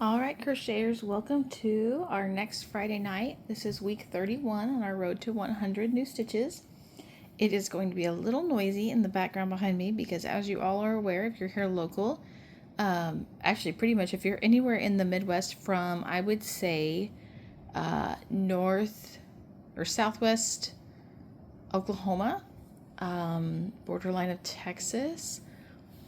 All right, crocheters, welcome to our next Friday night. This is week 31 on our road to 100 new stitches. It is going to be a little noisy in the background behind me because, as you all are aware, if you're here local, actually pretty much if you're anywhere in the Midwest from, I would say, north or southwest Oklahoma, borderline of Texas,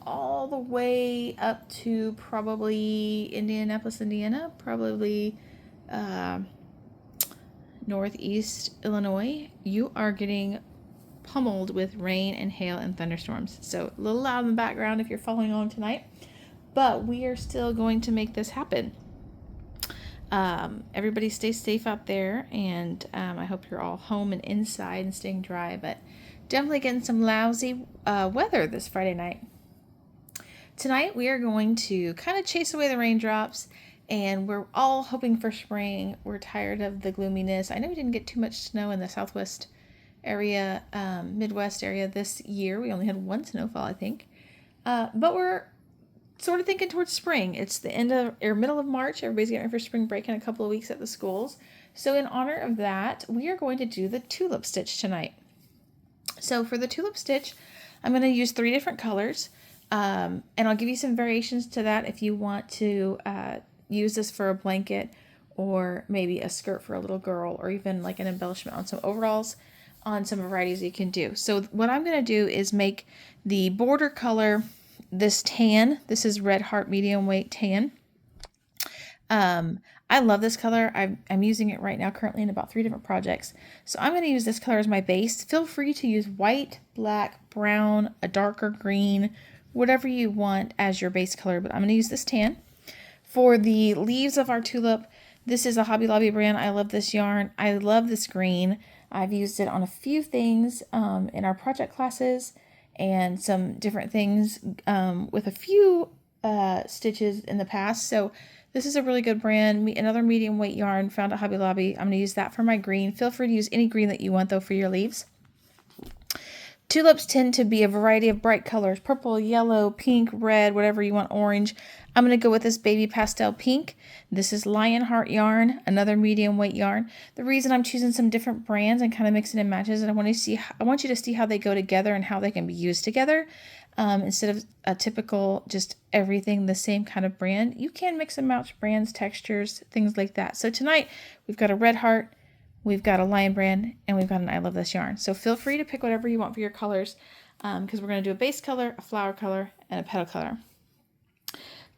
all the way up to probably Indianapolis, Indiana, probably northeast Illinois, you are getting pummeled with rain and hail and thunderstorms. So a little loud in the background if you're following along tonight, but we are still going to make this happen. Everybody stay safe out there, and I hope you're all home and inside and staying dry, but definitely getting some lousy weather this Friday night. Tonight we are going to kind of chase away the raindrops, and we're all hoping for spring. We're tired of the gloominess. I know we didn't get too much snow in the southwest area, Midwest area this year. We only had one snowfall, I think. But we're sort of thinking towards spring. It's the end of or middle of March. Everybody's getting ready for spring break in a couple of weeks at the schools. So in honor of that, we are going to do the Tulip Stitch tonight. So for the Tulip Stitch, I'm going to use 3 different colors. And I'll give you some variations to that if you want to use this for a blanket or maybe a skirt for a little girl, or even like an embellishment on some overalls, on some varieties you can do. So what I'm going to do is make the border color this tan. This is Red Heart medium weight tan. I love this color. I'm using it right now currently in about 3 different projects. So I'm going to use this color as my base. Feel free to use white, black, brown, a darker green, whatever you want as your base color, but I'm going to use this tan. For the leaves of our tulip, this is a Hobby Lobby brand. I love this yarn. I love this green. I've used it on a few things in our project classes and some different things with a few stitches in the past. So this is a really good brand. Another medium weight yarn found at Hobby Lobby. I'm going to use that for my green. Feel free to use any green that you want though for your leaves. Tulips tend to be a variety of bright colors: purple, yellow, pink, red, whatever you want, orange. I'm going to go with this baby pastel pink. This is Lionheart yarn, another medium weight yarn. The reason I'm choosing some different brands and kind of mixing and matches, and I want you to see how they go together and how they can be used together. Instead of a typical just everything the same kind of brand, you can mix and match brands, textures, things like that. So tonight we've got a Red Heart, we've got a Lion brand, and we've got an I Love This yarn. So feel free to pick whatever you want for your colors, because we're going to do a base color, a flower color, and a petal color.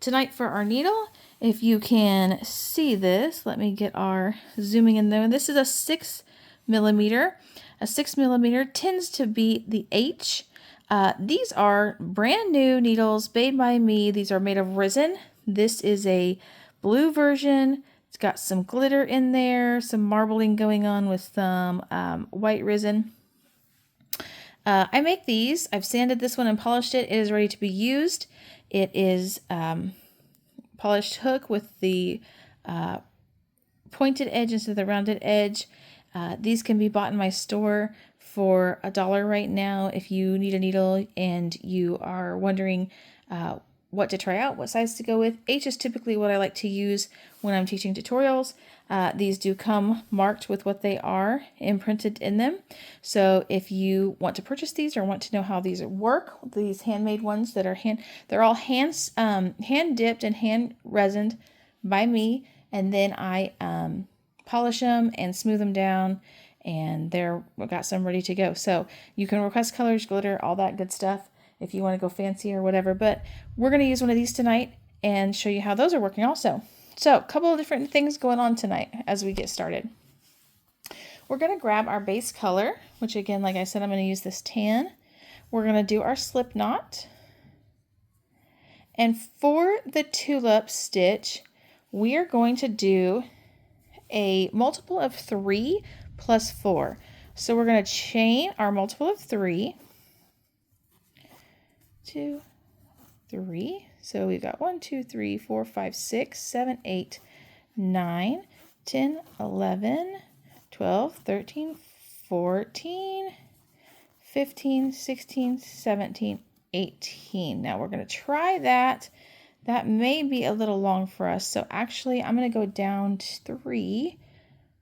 Tonight for our needle, if you can see this, let me get our zooming in there. This is a 6 millimeter. A 6 millimeter tends to be the H. These are brand new needles made by me. These are made of resin. This is a blue version. It's got some glitter in there, some marbling going on with some white resin. I make these. I've sanded this one and polished it. It is ready to be used. It is polished hook with the pointed edge instead of the rounded edge. These can be bought in my store for $1 right now. If you need a needle and you are wondering what to try out, what size to go with, H is typically what I like to use when I'm teaching tutorials. These do come marked with what they are imprinted in them. So if you want to purchase these or want to know how these work, these handmade ones that are they're all hand dipped and hand resined by me, and then I polish them and smooth them down, and we've got some ready to go. So you can request colors, glitter, all that good stuff if you want to go fancy or whatever. But we're going to use one of these tonight and show you how those are working also. So a couple of different things going on tonight as we get started. We're going to grab our base color, which again, like I said, I'm going to use this tan. We're going to do our slip knot. And for the tulip stitch, we are going to do a multiple of 3 plus 4. So we're going to chain our multiple of 3, 2, 3. So we've got 1, 2, 3, 4, 5, 6, 7, 8, 9, 10, 11, 12, 13, 14, 15, 16, 17, 18. Now we're going to try that That may be a little long for us. So actually I'm going to go down to 3.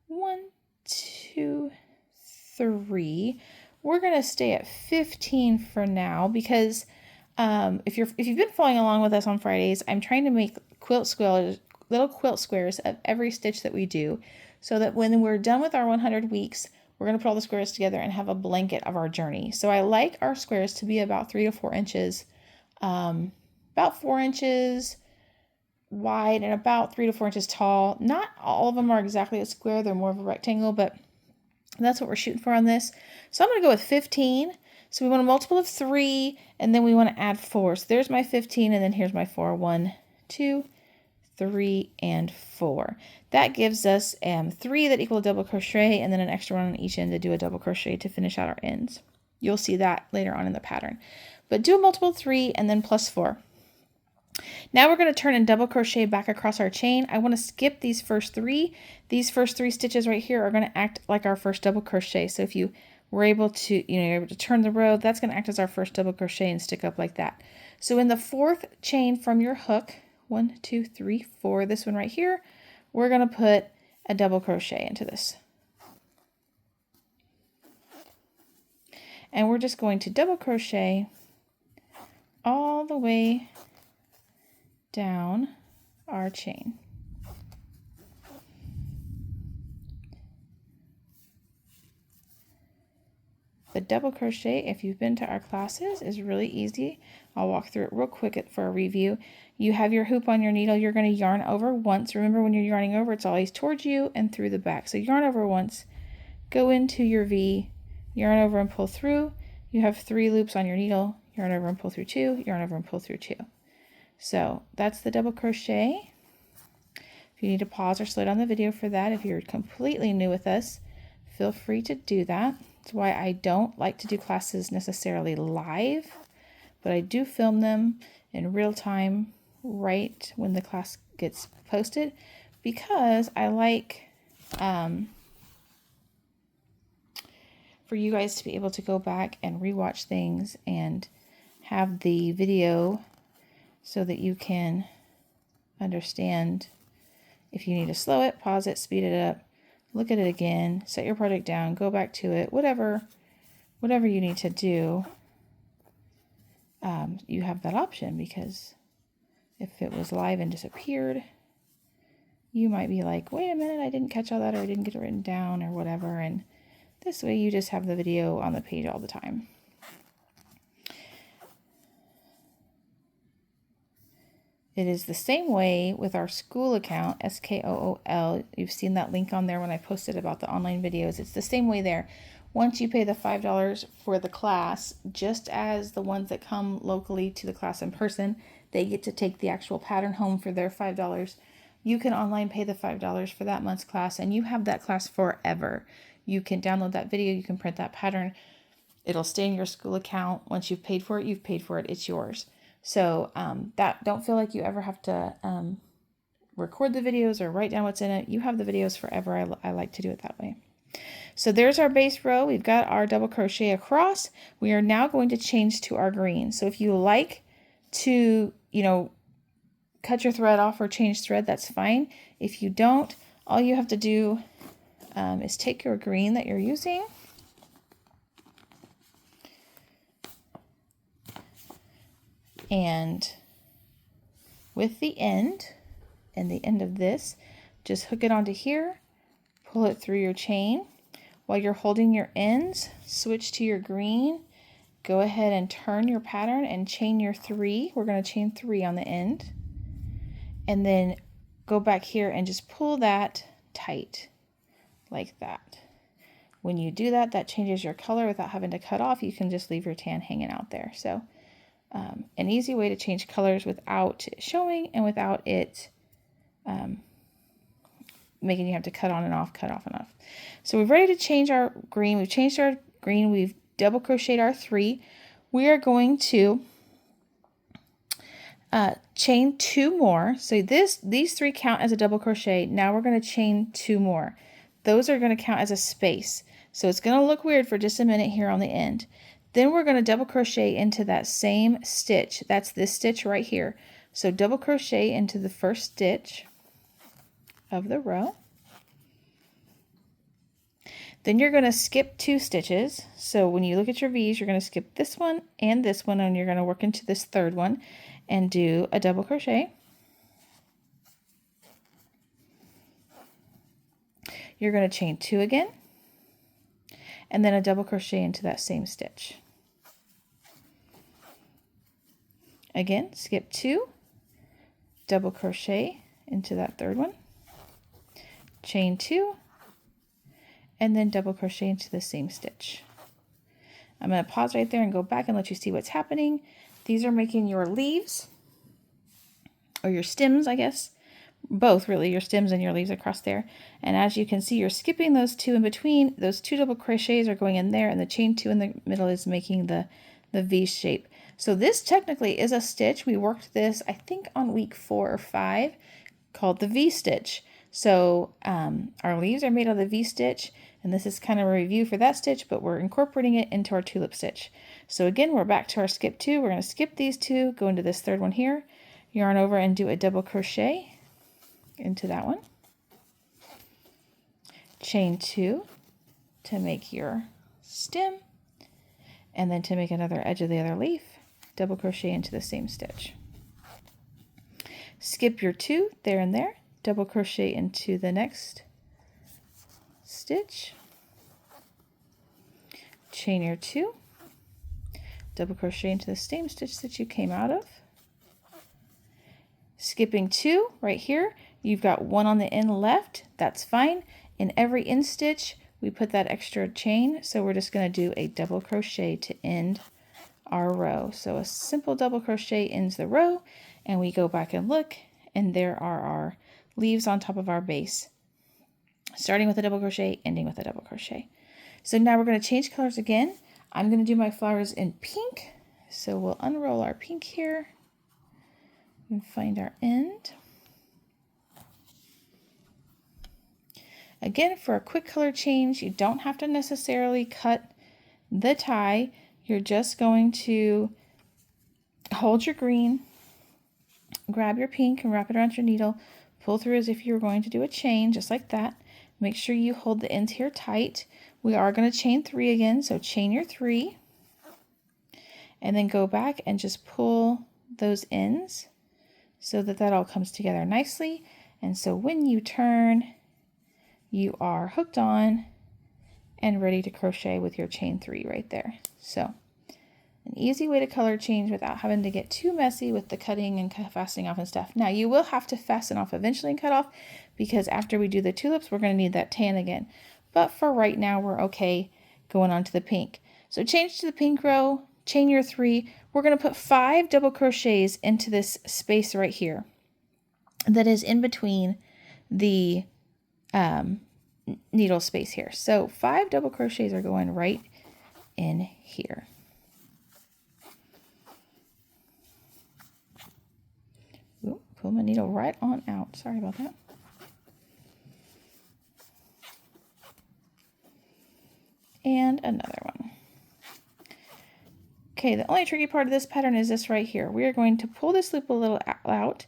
1, 2, 3. We're going to stay at 15 for now because if you've been following along with us on Fridays, I'm trying to make little quilt squares of every stitch that we do, so that when we're done with our 100 weeks, we're going to put all the squares together and have a blanket of our journey. So I like our squares to be about 3 to 4 inches, about 4 inches wide and about 3 to 4 inches tall. Not all of them are exactly a square, they're more of a rectangle, but that's what we're shooting for on this. So I'm going to go with 15. So we want a multiple of 3, and then we want to add 4. So there's my 15, and then here's my 4. 1, 2, 3, and 4. That gives us 3 that equal a double crochet, and then an extra one on each end to do a double crochet to finish out our ends. You'll see that later on in the pattern. But do a multiple of 3 and then plus 4. Now we're going to turn and double crochet back across our chain. I want to skip these first 3. These first 3 stitches right here are going to act like our first double crochet. So if you were able to, you're able to turn the row, that's going to act as our first double crochet and stick up like that. So in the 4th chain from your hook, 1, 2, 3, 4, this one right here, we're going to put a double crochet into this. And we're just going to double crochet all the way down our chain. The double crochet, if you've been to our classes, is really easy. I'll walk through it real quick for a review. You have your hoop on your needle. You're going to yarn over once. Remember, when you're yarning over, it's always towards you and through the back. So yarn over once, go into your V, yarn over and pull through. You have 3 loops on your needle. Yarn over and pull through 2, yarn over and pull through 2. So that's the double crochet. If you need to pause or slow down the video for that, if you're completely new with us, feel free to do that. That's why I don't like to do classes necessarily live, but I do film them in real time right when the class gets posted, because I like for you guys to be able to go back and rewatch things and have the video so that you can understand if you need to slow it, pause it, speed it up, look at it again, set your project down, go back to it, whatever you need to do, you have that option, because if it was live and disappeared, you might be like, wait a minute, I didn't catch all that, or I didn't get it written down, or whatever, and this way you just have the video on the page all the time. It is the same way with our school account, SKOOL. You've seen that link on there when I posted about the online videos. It's the same way there. Once you pay the $5 for the class, just as the ones that come locally to the class in person, they get to take the actual pattern home for their $5. You can online pay the $5 for that month's class, and you have that class forever. You can download that video, you can print that pattern. It'll stay in your school account. Once you've paid for it, you've paid for it. It's yours. So that don't feel like you ever have to record the videos or write down what's in it. You have the videos forever. I like to do it that way. So there's our base row. We've got our double crochet across. We are now going to change to our green. So if you like to, cut your thread off or change thread, that's fine. If you don't, all you have to do is take your green that you're using, and with the end of this, just hook it onto here, pull it through your chain. While you're holding your ends, switch to your green, go ahead and turn your pattern and chain your 3. We're going to chain 3 on the end, and then go back here and just pull that tight like that. When you do that, that changes your color without having to cut off. You can just leave your tan hanging out there. So an easy way to change colors without it showing and without it making you have to cut on and off, cut off and off. So we're ready to change our green. We've changed our green. We've double crocheted our 3. We are going to chain 2 more. So these 3 count as a double crochet. Now we're going to chain 2 more. Those are going to count as a space. So it's going to look weird for just a minute here on the end. Then we're going to double crochet into that same stitch. That's this stitch right here. So double crochet into the first stitch of the row. Then you're going to skip 2 stitches. So when you look at your V's, you're going to skip this one, and you're going to work into this third one and do a double crochet. You're going to chain 2 again, and then a double crochet into that same stitch. Again, skip 2, double crochet into that third one, chain 2, and then double crochet into the same stitch. I'm going to pause right there and go back and let you see what's happening. These are making your leaves, or your stems, I guess. Both, really, your stems and your leaves across there. And as you can see, you're skipping those 2 in between. Those 2 double crochets are going in there, and the chain 2 in the middle is making the V shape. So this technically is a stitch. We worked this, I think, on week 4 or 5, called the V stitch. So our leaves are made of the V stitch, and this is kind of a review for that stitch, but we're incorporating it into our tulip stitch. So again, we're back to our skip 2. We're going to skip these 2, go into this third one here, yarn over and do a double crochet into that one, chain 2 to make your stem, and then to make another edge of the other leaf, double crochet into the same stitch. Skip your 2 there and there, double crochet into the next stitch, chain your 2, double crochet into the same stitch that you came out of. Skipping 2 right here, you've got 1 on the end left, that's fine. In every end stitch, we put that extra chain, so we're just going to do a double crochet to end our row. So a simple double crochet ends the row, and we go back and look, and there are our leaves on top of our base, starting with a double crochet, ending with a double crochet. So now we're going to change colors again. I'm going to do my flowers in pink, so we'll unroll our pink here and find our end. Again, for a quick color change, you don't have to necessarily cut the tie. You're just going to hold your green, grab your pink and wrap it around your needle, pull through as if you were going to do a chain, just like that. Make sure you hold the ends here tight. We are going to chain 3 again, so chain your 3, and then go back and just pull those ends so that that all comes together nicely. And so when you turn, you are hooked on and ready to crochet with your chain 3 right there. So an easy way to color change without having to get too messy with the cutting and fastening off and stuff. Now you will have to fasten off eventually and cut off, because after we do the tulips, we're going to need that tan again. But for right now, we're okay going on to the pink. So change to the pink row, chain your 3. We're going to put 5 double crochets into this space right here that is in between the needle space here. So 5 double crochets are going right in here. Ooh, pull my needle right on out. Sorry about that. And another one. Okay, the only tricky part of this pattern is this right here. We are going to pull this loop a little out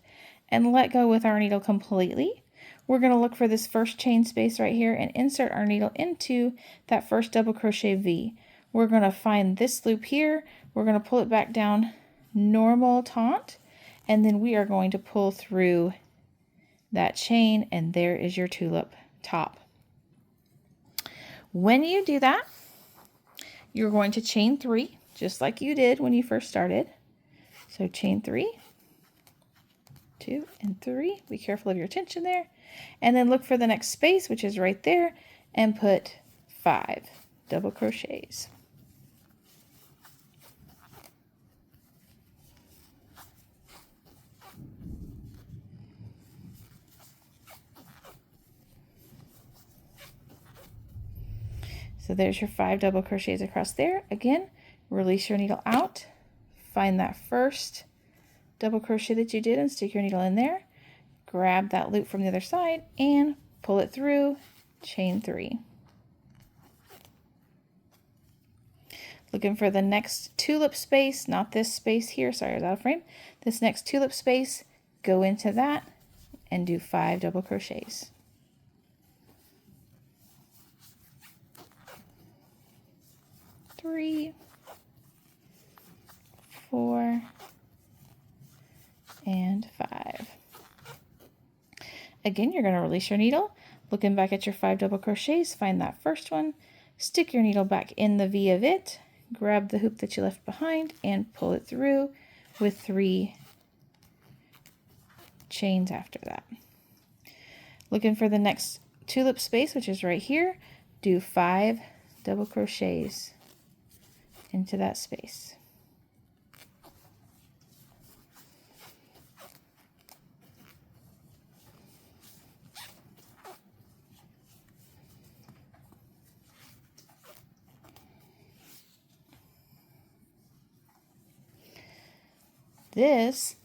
and let go with our needle completely. We're going to look for this first chain space right here and insert our needle into that first double crochet V. We're going to find this loop here. We're going to pull it back down normal taunt, and then we are going to pull through that chain, and there is your tulip top. When you do that, you're going to chain 3, just like you did when you first started. So chain 3, 2, and 3. Be careful of your tension there. And then look for the next space, which is right there, and put 5 double crochets. So there's your 5 double crochets across there. Again, release your needle out, find that first double crochet that you did and stick your needle in there. Grab that loop from the other side and pull it through, chain 3. Looking for the next tulip space, not this space here, sorry, I was out of frame. This next tulip space, go into that and do 5 double crochets. Three, 4, and 5. Again, you're going to release your needle, looking back at your 5 double crochets, find that first one, stick your needle back in the V of it, grab the hoop that you left behind and pull it through with 3 chains after that. Looking for the next tulip space, which is right here, do 5 double crochets into that space. This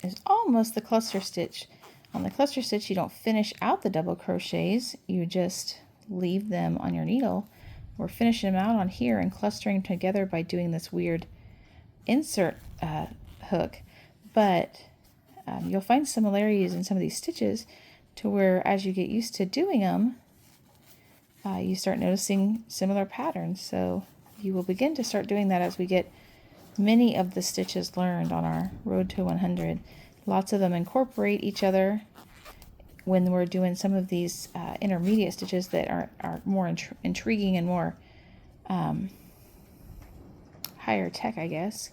is almost the cluster stitch. On the cluster stitch, you don't finish out the double crochets, you just leave them on your needle. We're finishing them out on here and clustering together by doing this weird insert hook, but you'll find similarities in some of these stitches to where as you get used to doing them, you start noticing similar patterns. So you will begin to start doing that as we get many of the stitches learned on our road to 100. Lots of them incorporate each other when we're doing some of these intermediate stitches that are more intriguing and more higher tech, I guess,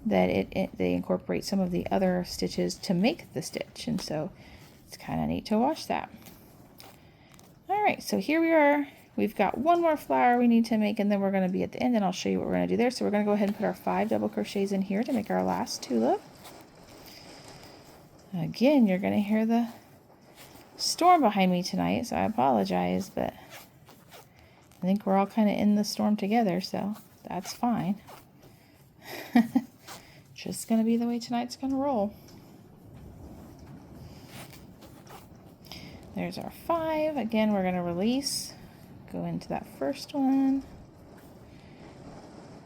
that they incorporate some of the other stitches to make the stitch, and so it's kind of neat to watch that. All right, so here we are. We've got one more flower we need to make, and then we're going to be at the end, and I'll show you what we're going to do there. So we're going to go ahead and put our 5 double crochets in here to make our last tulip. Again, you're going to hear the storm behind me tonight, so I apologize, but I think we're all kind of in the storm together, so that's fine. Just going to be the way tonight's going to roll. There's our 5. Again, we're going to release. Go into that first one,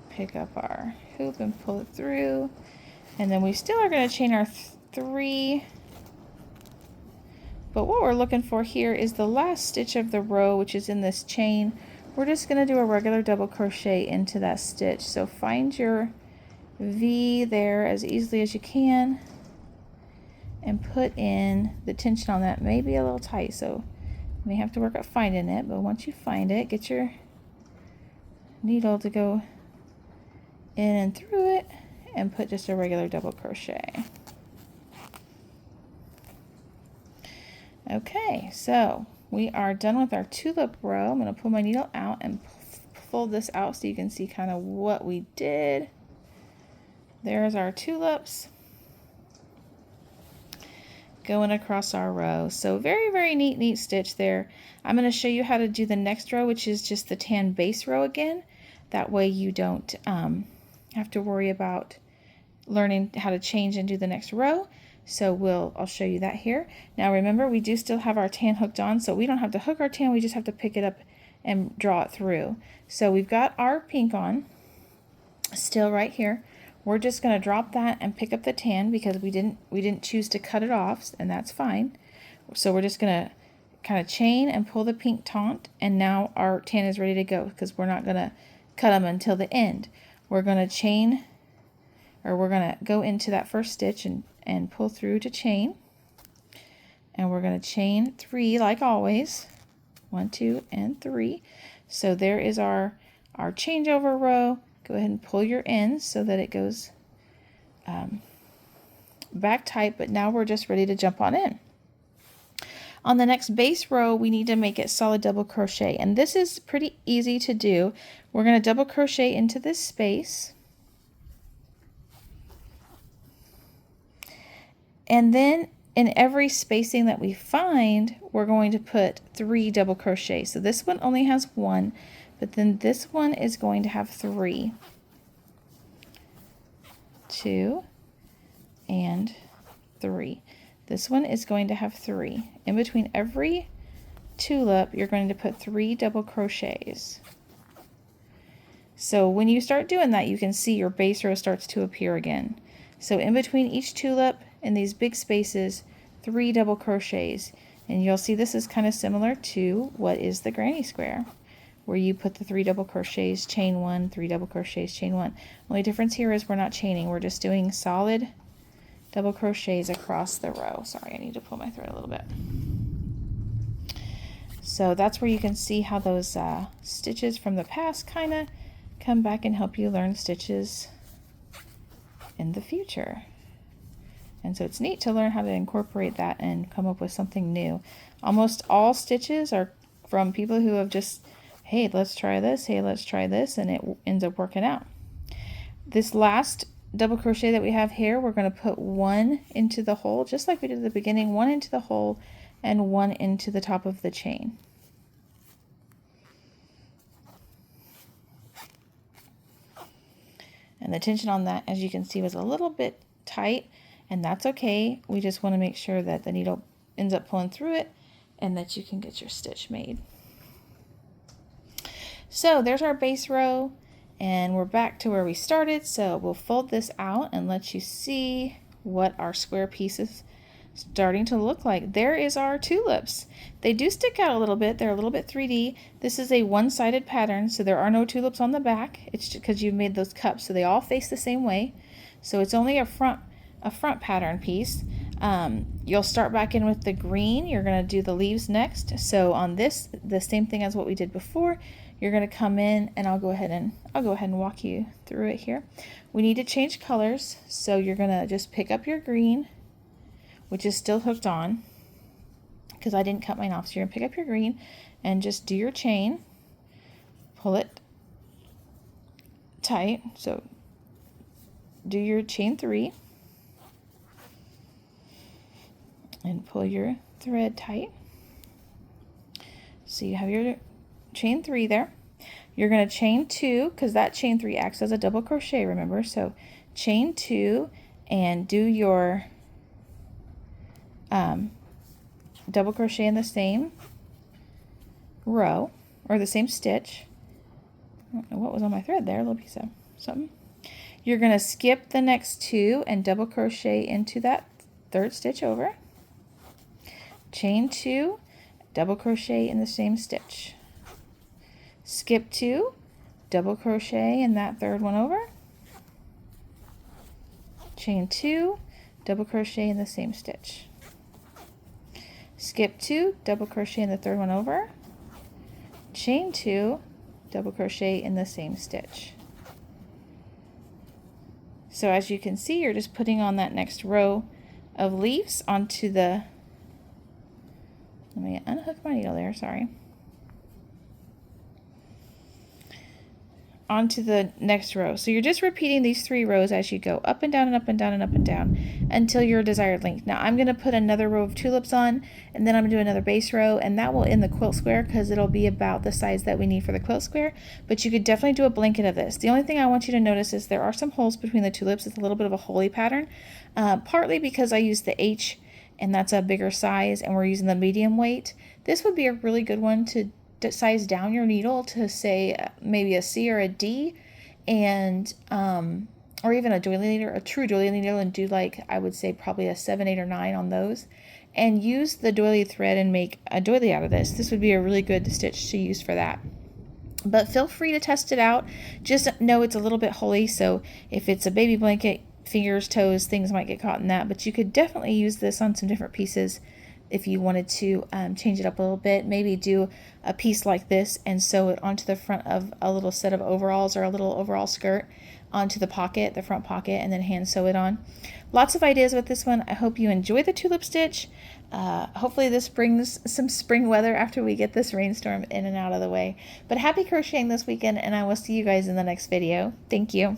pick up our hoop and pull it through, and then we still are going to chain our 3, but what we're looking for here is the last stitch of the row, which is in this chain. We're just going to do a regular double crochet into that stitch. So find your V there as easily as you can and put in the tension on that. May be a little tight, so you may have to work at finding it, but once you find it, get your needle to go in and through it and put just a regular double crochet. Okay, so we are done with our tulip row. I'm going to pull my needle out and fold this out so you can see kind of what we did. There's our tulips going across our row. So very, very neat stitch there. I'm going to show you how to do the next row, which is just the tan base row again. That way you don't have to worry about learning how to change and do the next row. So I'll show you that here. Now remember, we do still have our tan hooked on, so we don't have to hook our tan, we just have to pick it up and draw it through. So we've got our pink on, still right here. We're just going to drop that and pick up the tan because we didn't choose to cut it off, and that's fine. So we're just going to kind of chain and pull the pink taunt, and now our tan is ready to go because we're not going to cut them until the end. We're going to chain, or we're going to go into that first stitch and pull through to chain, and we're going to chain 3 like always, 1, 2, and 3. So there is our changeover row. Go ahead and pull your ends so that it goes back tight, but now we're just ready to jump on in. On the next base row, we need to make it solid double crochet, and this is pretty easy to do. We're going to double crochet into this space, and then in every spacing that we find, we're going to put 3 double crochets. So this one only has 1, but then this one is going to have 3, 2, and 3. This one is going to have 3. In between every tulip, you're going to put 3 double crochets. So when you start doing that, you can see your base row starts to appear again. So in between each tulip, in these big spaces, 3 double crochets. And you'll see this is kind of similar to what is the granny square, where you put the 3 double crochets, chain 1, 3 double crochets, chain 1. Only difference here is we're not chaining, we're just doing solid double crochets across the row. Sorry, I need to pull my thread a little bit. So that's where you can see how those stitches from the past kind of come back and help you learn stitches in the future. And so it's neat to learn how to incorporate that and come up with something new. Almost all stitches are from people who have just, hey, let's try this, hey, let's try this, and it ends up working out. This last double crochet that we have here, we're going to put 1 into the hole, just like we did at the beginning, 1 into the hole and 1 into the top of the chain. And the tension on that, as you can see, was a little bit tight, and that's okay. We just want to make sure that the needle ends up pulling through it and that you can get your stitch made. So there's our base row, and we're back to where we started. So we'll fold this out and let you see what our square piece is starting to look like. There is our tulips. They do stick out a little bit. They're a little bit 3D. This is a one-sided pattern, so there are no tulips on the back. It's just because you've made those cups, so they all face the same way. So it's only a front pattern piece. You'll start back in with the green. You're going to do the leaves next. So on this, the same thing as what we did before. You're going to come in, and I'll go ahead and walk you through it here. We need to change colors, so you're going to just pick up your green, which is still hooked on because I didn't cut mine off. So you're going to pick up your green and just do your chain, pull it tight. So do your chain 3 and pull your thread tight. So you have your chain 3 there. You're going to chain 2 because that chain 3 acts as a double crochet, remember? So chain 2 and do your double crochet in the same row or the same stitch. I don't know what was on my thread there, a little piece of something. You're going to skip the next 2 and double crochet into that 3rd stitch over. Chain 2, double crochet in the same stitch. Skip 2, double crochet in that 3rd one over. Chain 2, double crochet in the same stitch. Skip 2, double crochet in the 3rd one over, chain 2, double crochet in the same stitch. So as you can see, you're just putting on that next row of leaves onto the, let me unhook my needle there, sorry. Onto the next row. So you're just repeating these 3 rows as you go up and down and up and down and up and down until your desired length. Now I'm going to put another row of tulips on, and then I'm going to do another base row, and that will end the quilt square because it'll be about the size that we need for the quilt square. But you could definitely do a blanket of this. The only thing I want you to notice is there are some holes between the tulips. It's a little bit of a holy pattern, partly because I used the H, and that's a bigger size, and we're using the medium weight. This would be a really good one to size down your needle to say maybe a C or a D, and or even a doily needle, a true doily needle, and do like I would say probably a 7, 8, or 9 on those, and use the doily thread and make a doily out of this. This would be a really good stitch to use for that. But feel free to test it out. Just know it's a little bit holy, so if it's a baby blanket, fingers, toes, things might get caught in that, but you could definitely use this on some different pieces. If you wanted to change it up a little bit, maybe do a piece like this and sew it onto the front of a little set of overalls or a little overall skirt onto the pocket, the front pocket, and then hand sew it on. Lots of ideas with this one. I hope you enjoy the tulip stitch. Hopefully this brings some spring weather after we get this rainstorm in and out of the way. But happy crocheting this weekend, and I will see you guys in the next video. Thank you.